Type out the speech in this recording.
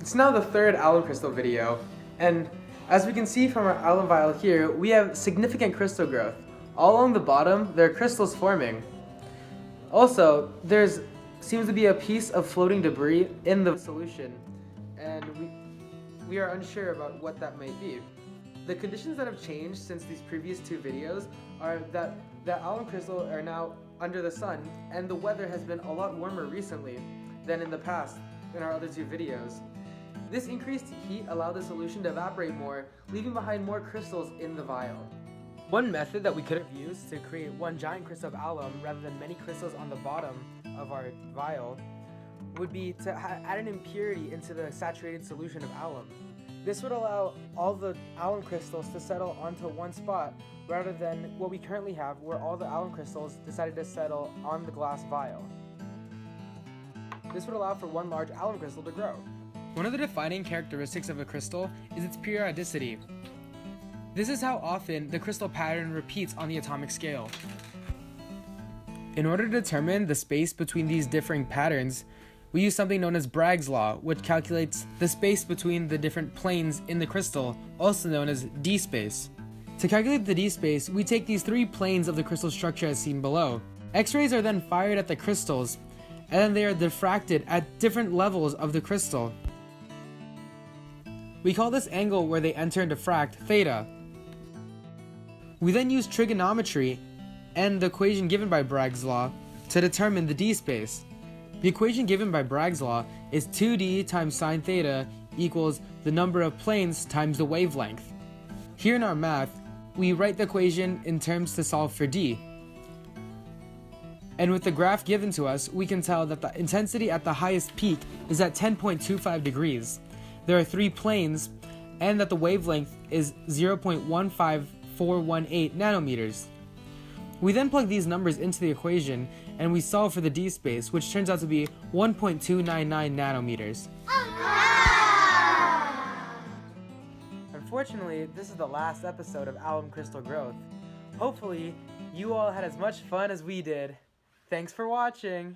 It's now the third alum crystal video, and as we can see from our alum vial here, we have significant crystal growth. All along the bottom, there are crystals forming. Also, seems to be a piece of floating debris in the solution, and we are unsure about what that might be. The conditions that have changed since these previous two videos are that the alum crystals are now under the sun, and the weather has been a lot warmer recently than in the past in our other two videos. This increased heat allowed the solution to evaporate more, leaving behind more crystals in the vial. One method that we could have used to create one giant crystal of alum rather than many crystals on the bottom of our vial would be to add an impurity into the saturated solution of alum. This would allow all the alum crystals to settle onto one spot rather than what we currently have, where all the alum crystals decided to settle on the glass vial. This would allow for one large alum crystal to grow. One of the defining characteristics of a crystal is its periodicity. This is how often the crystal pattern repeats on the atomic scale. In order to determine the space between these differing patterns, we use something known as Bragg's law, which calculates the space between the different planes in the crystal, also known as d-space. To calculate the d-space, we take these three planes of the crystal structure as seen below. X-rays are then fired at the crystals, and then they are diffracted at different levels of the crystal. We call this angle where they enter and diffract theta. We then use trigonometry and the equation given by Bragg's law to determine the d-space. The equation given by Bragg's law is 2d times sine theta equals the number of planes times the wavelength. Here in our math, we write the equation in terms to solve for d. And with the graph given to us, we can tell that the intensity at the highest peak is at 10.25 degrees. There are three planes, and that the wavelength is 0.15418 nanometers. We then plug these numbers into the equation, and we solve for the d-space, which turns out to be 1.299 nanometers. Unfortunately, this is the last episode of Alum Crystal Growth. Hopefully, you all had as much fun as we did. Thanks for watching!